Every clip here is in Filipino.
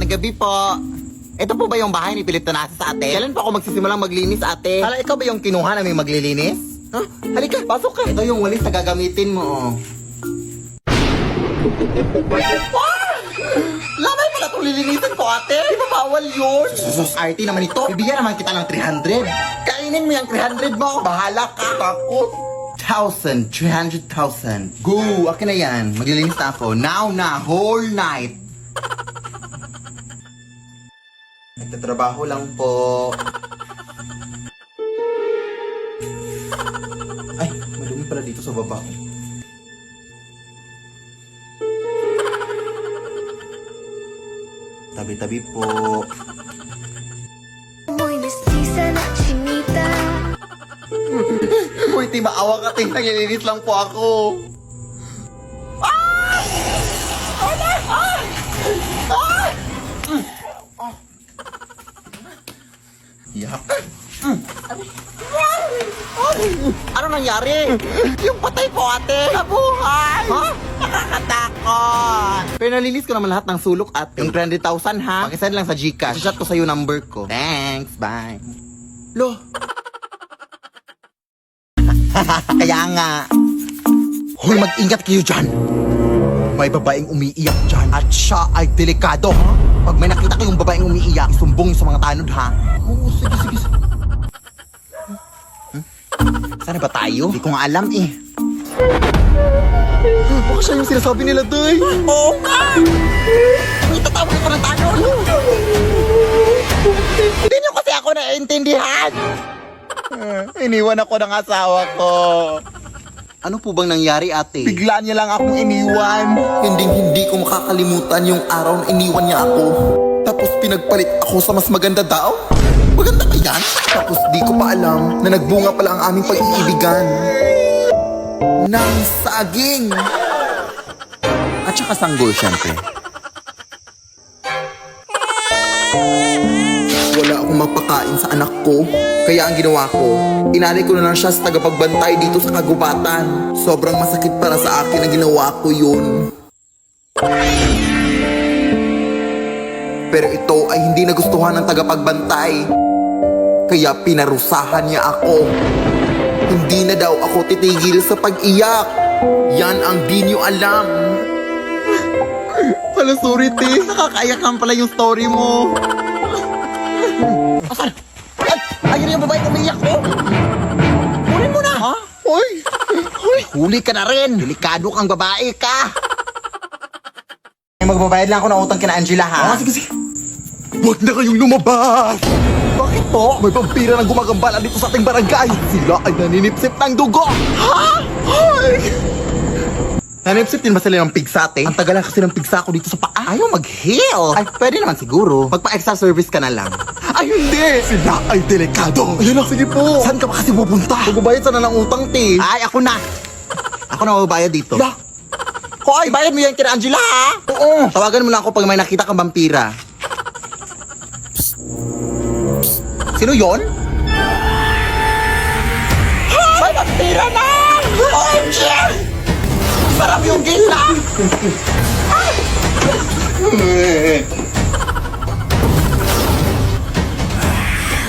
Magandang gabi po. Ito po ba yung bahay ni Pilip Tanasa sa ate? Kailan pa ako magsisimulang maglinis, ate? Hala, ikaw ba yung kinuha namin maglilinis? Huh? Halika, pasok ka. Ito yung walis na gagamitin mo. Lamay pala itong lilinisin ko, ate. Di ba bawal yun? Sus, RT naman ito. Bibigyan naman kita ng 300. Kainin mo yung 300 mo. Bahala ka. Takot. 1,000, 300,000. Go, akin na yan. Maglilinis na ako. Now na, whole night. Nagtatrabaho lang po. Ay, madumi pala dito sa baba. Tabi-tabi po. Muy mestiza na chinita. Uy, di maawa ka, ting. Naglilinis lang po ako. Yak. Ano nangyari? Yung patay po, ate. Nabuhay! Ha? Nakakatakot! Pero nalinis ko naman lahat ng sulok, ate. Yung 300,000, ha? Pakisend lang sa Gcash. Shot ko sa'yo number ko. Thanks, bye. Lo. Kaya nga. Hoy, mag-ingat kayo dyan. May babaeng umiiyak dyan. At siya ay delikado. Pag may nakita kayong babaeng umiiyak, isumbong sa mga tanod, ha? Oo, sige. Sana ba tayo? Hindi ko nga alam, eh. Baka siya yung sinasabi nila, Day. Oo nga! May tatawag ko ng tanod. Hindi niyo kasi ako naiintindihan. Iniwan ako ng asawa ko. Ano po bang nangyari, ate? Bigla niya lang akong iniwan. Hindi ko makakalimutan yung araw na iniwan niya ako. Tapos pinagpalit ako sa mas maganda daw. Maganda ba yan? Tapos di ko pa alam na nagbunga pala ang aming pag-iibigan. Ng saging. At saka sanggol, syempre. Wala akong mapakain sa anak ko. Kaya ang ginawa ko, inalay ko na lang siya sa tagapagbantay dito sa kagubatan. Sobrang masakit para sa akin na ginawa ko yun. Pero ito ay hindi nagustuhan ng tagapagbantay. Kaya pinarusahan niya ako. Hindi na daw ako titigil sa pag-iyak. Yan ang di niyo alam. Pala, sorry, te. Nakakaiyak lang pala yung story mo. Asan? Ay! Ayun yung babae umiiyak ko! Kunin mo na! Ha? Hoy! Huli ka na rin! Delikado kang babae ka! Magbabayad lang ako ng utang kina Angela, ha? Sige. Huwag na kayong lumabas! Bakit po? May vampira na gumagambala dito sa ating barangay! Sila ay naninipsip ng dugo! Ha? Ay! Nanipsip din ba sila ng pigsa, ate? Ang tagal lang kasi ng pigsa ko dito sa paa. Ayaw mag-heal. Ay, pwede naman siguro. Magpa-extra service ka na lang. Ay, hindi! Sila ay delikado. Ayun lang, sige po. Saan ka ba kasi pupunta? Magbabayad sana ng utang, te. Ay, ako na. Ako na magbabayad dito. Da? Hoy, bayad mo yan kina Angela, ha? Oo. Tawagan mo lang ako pag may nakita kang vampira. Psst. Sino yon? May vampira na! OMG! Sarap yung gila!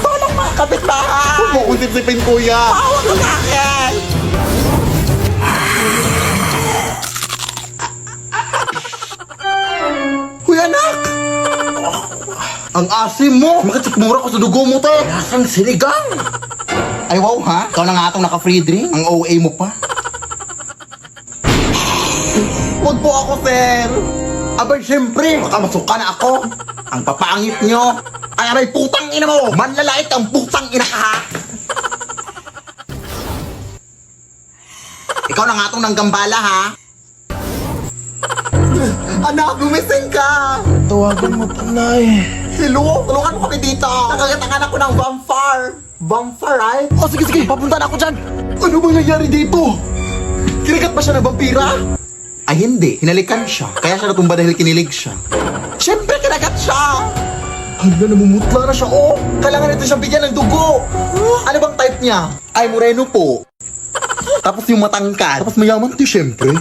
Tolong mga kapitbahay! Huwag mo kong sipsipin, kuya! Tawa ka sa akin! Kuya, anak! Ang asim mo! Makatsikmura ko sa dugo mo, te! Lasang sinigang! Ay, wow, ha? Ikaw na nga itong naka-free drink. Ang OA mo pa. Huwag po ako, sir. Abay, siyempre, makamasuka na ako. Ang papangit nyo. Ay, aray, putang ina mo. Manlalait ang putang ina ka, ha? Ikaw na nga itong nanggambala, ha? Anak, gumising ka. Tawagan mo, Tanay. Hello? Tulungan mo kami dito. Nakagatangan ako ng vampire. Vampire, right? Oh, sige, papunta na ako dyan. Ano bang nangyari dito? Kinagat ba siya ng vampira? Ay, hindi. Hinalikan siya. Kaya siya natumba dahil kinilig siya. Siyempre, kinagat siya! Hala, namumutla na siya, oh! Kailangan nito siyang bigyan ng dugo! Ano bang type niya? Ay, moreno po. Tapos yung matangkad. Tapos mayaman to, siyempre.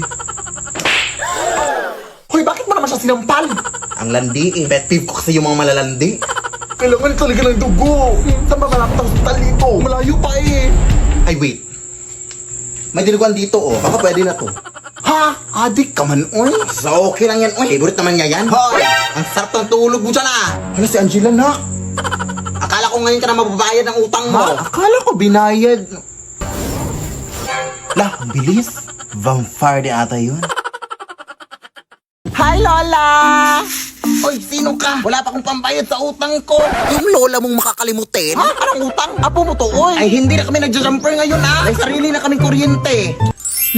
Hoy, bakit mo naman siya sinampal? Ang landi eh. Pet peeve ko kasi yung mga malalandi. Kailangan talaga ng dugo. Saan ba malapit ang hospital dito? Malayo pa eh. Ay, wait. May dinuguan dito, oh. Baka pwede na to. Ha? Adik ka man, oy. So, okay lang yan, oy. Favorite naman niya yan. Hoy! Ang sarap ng tulog mo dyan, ah. Ano si Angela na? Akala ko ngayon ka na mababayad ng utang mo. Akala ko binayad. Lah, ang bilis. Vampire di ata yun. Hi, Lola! Oy, sino ka? Wala pa akong pambayad sa utang ko. Yung lola mong makakalimutin. Ha? Anong utang? Apo mo to, oy. Ay, hindi na kami nagja-jumper ngayon, ah. May sarili na kaming kuryente.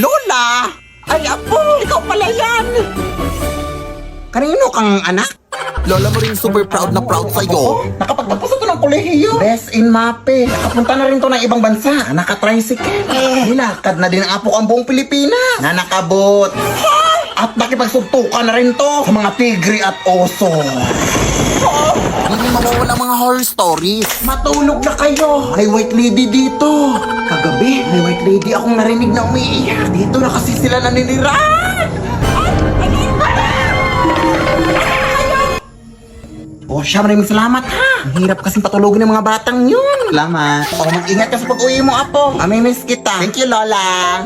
Lola! Ay, apo! Ikaw pala yan! Kanino kang anak? Lola mo rin super proud na proud sa'yo. Nakapagtapos ito ng kolehiyo. Best in Mape. Nakapunta na rin to ng ibang bansa. Naka-tricycle. Nilakad na din ang apo ko ang buong Pilipinas. Na nakabot. At nakipagsuntukan na rin to sa mga tigre at oso. Hindi mawawala mga horror stories. Matulog na kayo. May white lady dito. Kagabi, may white lady akong narinig na umiiyak. Dito na kasi sila naninirahan. Oh, siya, maraming salamat ha. Ang hirap kasing patulogin ng mga batang yun. Salamat. Oh, mag-ingat ka sa pag-uwi mo, Apo. Amimiss kita. Thank you, Lola.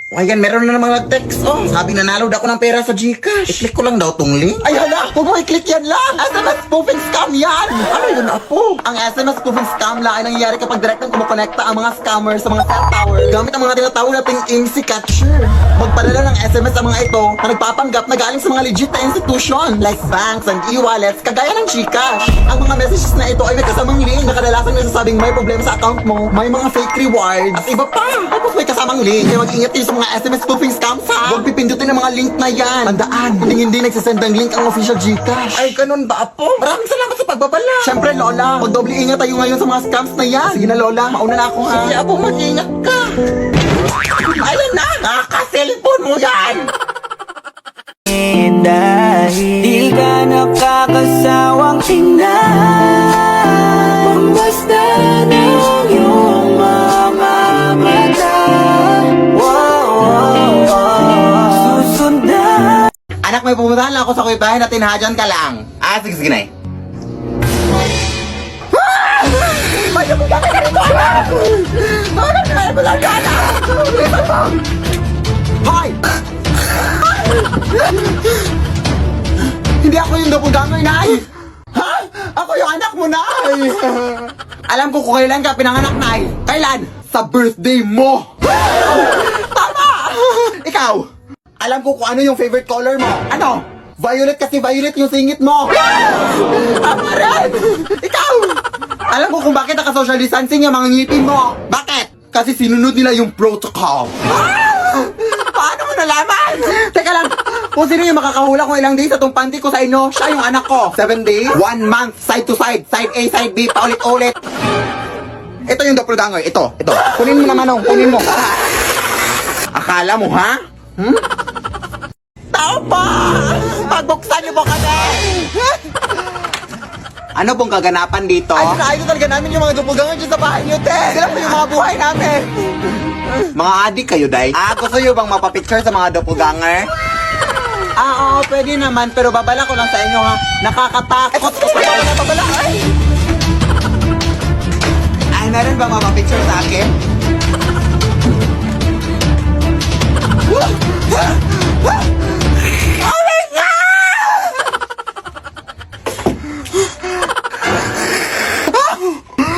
O ayan, meron na namang nag-text. Oh, sabi nanalo daw ako ng pera sa Gcash. I-click ko lang daw tong link. Ay, hala! Huwag mo i-click yan lang! SMS spoofing scam yan! Ano yun, Apo? Ang SMS spoofing scam lang ay nangyayari kapag direktang kumukonekta ang mga scammers sa mga cell tower gamit ang mga tinatawag nating IMSI catcher. Magpadala ng SMS ang mga ito na nagpapanggap na galing sa mga legit na institution like banks and e-wallets kagaya ng Gcash. Ang mga messages na ito ay nagkasamang link na kadalasang nagsasabing may problema sa account mo, may mga fake rewards, at iba pa. Tapos may kasamang link. Kaya mag-ingat kayo sa mga SMS spoofing scams ha! Huwag pipindutin ang mga link na yan! Tandaan, hindi nagsasend ng link ang official Gcash. Ay, ganun ba, Apo? Maraming salamat sa pagbabala! Siyempre, Lola, magdoble ingat tayo ngayon sa mga scams na yan! Sige na, Lola, mauna na ako ha! Sige, Apo, mag-ingat ka. Ayun na! Nakaka-cellphone mo yan! Dahil di ka nakakasawang tingnan Basta ng iyong mga mata Susundan Anak, may pumuntahan lang ako sa kuibahan at tinahadyan ka lang. Ah, sige, sige na eh. May nabulang ka rin mo! May nabulang ka na! Hoy! Hindi ako yung doppelganger, Nay! Ha? Ako yung anak mo, Nay! Alam ko kung kailan ka pinanganak, Nay! Kailan? Sa birthday mo! Tama! Ikaw! Alam ko kung ano yung favorite color mo! Ano? Violet kasi violet yung singit mo! Tama rin! Ikaw! Alam ko kung bakit naka-social distancing yung mga ngipin mo! Bakit? Kasi sinunod nila yung protocol! Paano mo nalaman? Teka lang, kung sino yung makakahula kung ilang days sa tong panty ko sa inyo, siya yung anak ko. 7 days, 1 month, side to side, side A, side B, paulit-ulit. Ito yung doppelganger, ito. Kunin mo naman, oh, kunin mo. Akala mo, ha? Tao pa! Pagbuksan niyo po kami! Ano pong kaganapan dito? Idol talaga namin yung mga doppelganger dyan sa bahay niyo, te! Sila po yung mga buhay namin! Mga adik kayo, Day? Ah, gusto nyo bang mapapicture sa mga doppelganger? Oo, pwede naman, pero babala ko lang sa inyo, ha? Nakakatakot! Babala! Ay! Ay, meron bang mapapicture sa akin? Oh my God!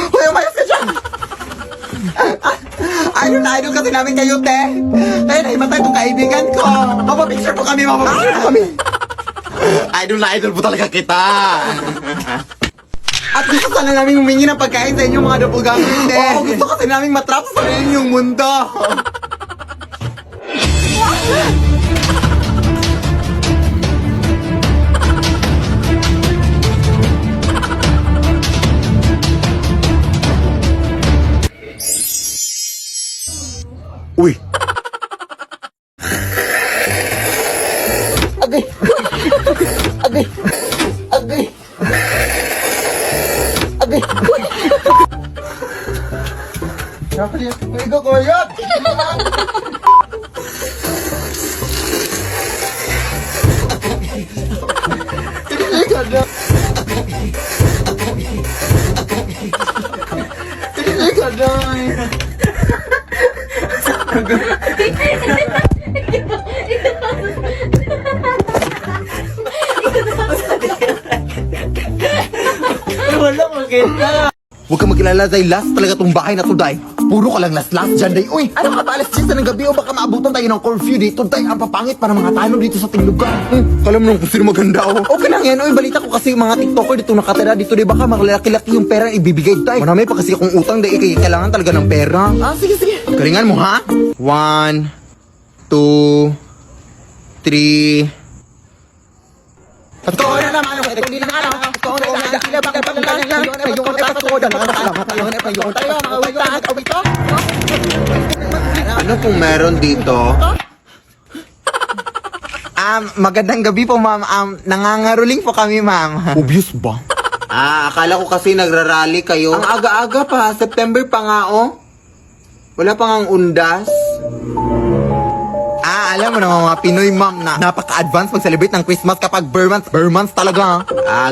Hoy, umayos ka dyan! Idol kasi namin kayo, te! Kaya naimatay itong kaibigan ko! Mapapicture po kami, mapapicture po kami! Idol na idol po talaga kita! At gusto sana namin humingi ng pagkain sa inyo, mga doppelganger, te! Oo, gusto kasi namin matrap sa sarili yung mundo! Uy! Agay! Agay! Agay! Agay! Ikaw ko yan! Ika na. Ika na. Wala maganda. Huwag kang mag-alala, Day. Last talaga tong bahay na to, Day. Puro ka lang last dyan, Day. Uy, ano ka ba? Alas 10 na ng gabi o baka maabutan tayo ng curfew dito, Day. Ang papangit para mga tanong dito sa ting lugar. Kala mo nung kung sino maganda, oh. Okay lang yan, uy. Balita ko kasi mga TikToker dito nakatira dito, Day. Baka makalaki-laki yung pera ibibigay, Day. Marami pa kasi akong utang, Day. Kailangan talaga ng pera. Ah, sige, sige. Galingan mo, ha? 1, 2, 3... Totoo na naman, hindi na ano. Totoo na naman, sila bakit pa lang lang. Yung ay patuod ang yung tayo, awit. Ano pong meron dito? Magandang gabi po, ma'am. Nangangaruling po kami, ma'am. Obvious ba? Akala ko kasi nagrarally kayo. Ang aga-aga pa, September pa nga, oh. Wala pa ngang undas. Alam mo naman mga Pinoy, ma'am, na napaka-advance mag-celebrate ng Christmas kapag bare months talaga.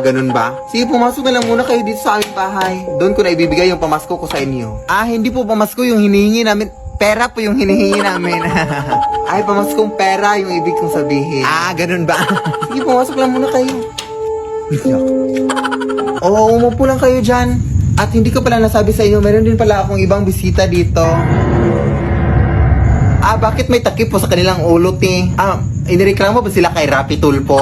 Ganun ba? Sige, pumasok na lang muna kayo dito sa aming bahay. Doon ko na ibibigay yung pamasko ko sa inyo. Hindi po pamasko yung hinihingi namin. Pera po yung hinihingi namin. Ay, pamaskong pera yung ibig kong sabihin. Ganun ba? Sige, pumasok lang muna kayo. Oo, umupo lang kayo dyan. At hindi ko pala nasabi sa inyo, meron din pala akong ibang bisita dito. Bakit may takip po sa kanilang ulot eh? Inireklamo ba sila kay Rapi Tulpo?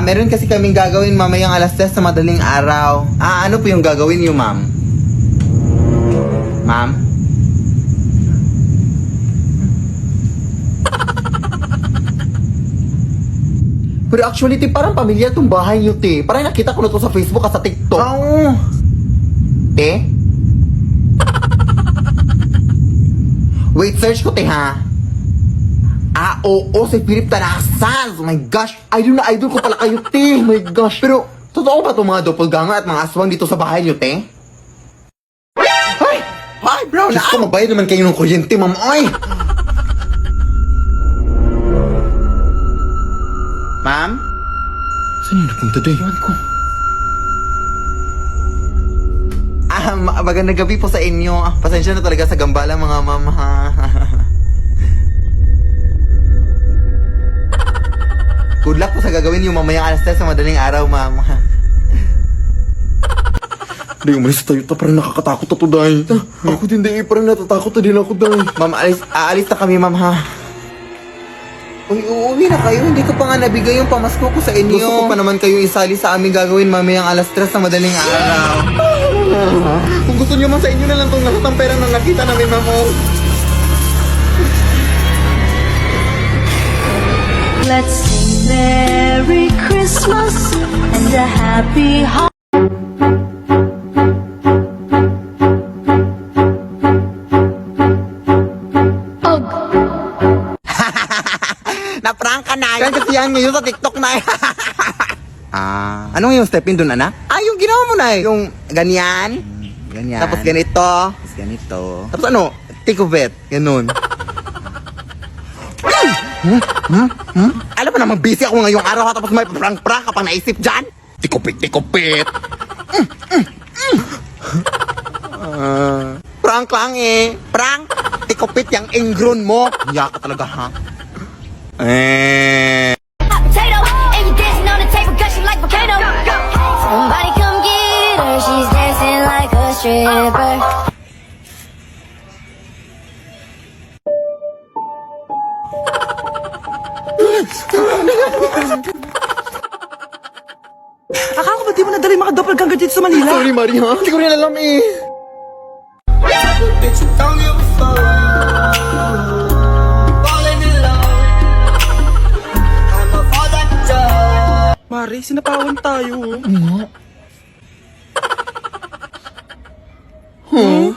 Meron kasi kaming gagawin mamayang alas 10 sa madaling araw. Ano po yung gagawin niyo, ma'am? Ma'am? Pero actually, te, parang pamilya tong bahay niyo, te. Parang nakita ko na to sa Facebook at sa TikTok. Oo. Te? Wait, search ko, te, ha? Oo, si Philip Tarasas. Oh my gosh, idol ko pala kayo, te. Oh my gosh. Pero, totoo ba itong mga doppelganger at mga aswang dito sa bahay niyo, te? Ay, bro, Diyos ko, mabayad naman kayo ng kuryente, ma'am. Oy! Ma'am? Saan yung napunta, te? Iwan ko. Magandang gabi po sa inyo. Pasensya na talaga sa gambala, mga ma'am, ha? Good luck po sa gagawin yung mamaya alas 10 sa madaling araw, ma'am. Day, umalis tayo. Parang nakakatakot na to, Day. Ako din, Day. Parang natatakot na din ako, Day. Ma'am, aalis na kami, ma'am, ha? Uy, uuwi na kayo. Hindi ko pa nga nabigay yung pamasko ko sa inyo. Gusto ko pa naman kayo isali sa aming gagawin mamayang alas 3 sa madaling araw. Kung gusto nyo man sa inyo na lang itong lahat ng pera na nakita namin, ma'am. Let's sing Merry Christmas and a Happy Na-prank ka na. Kaya kasi yan ngayon sa TikTok na. Anong yung step in dun, anak? Yung ginawa mo na eh. Yung ganyan. Ganyan. Tapos ganito. Tapos ganito. Tapos ano? Take of it. Ganun. Alam mo naman, busy ako ngayong araw tapos may prank-prank ka pang naisip dyan. Tikupit. Prank lang eh. Prank. Tikupit yung ingron mo. Hiya ka talaga, ha? potato, and you dancing on the table, gushing like volcano. Somebody come get her, she's dancing like a stripper. Akala ko ba di mo nadala yung mga doppelganger dito sa Manila? Sorry, Maria. Hindi ko rin alam eh. Mari, sinapawan tayo. Huh?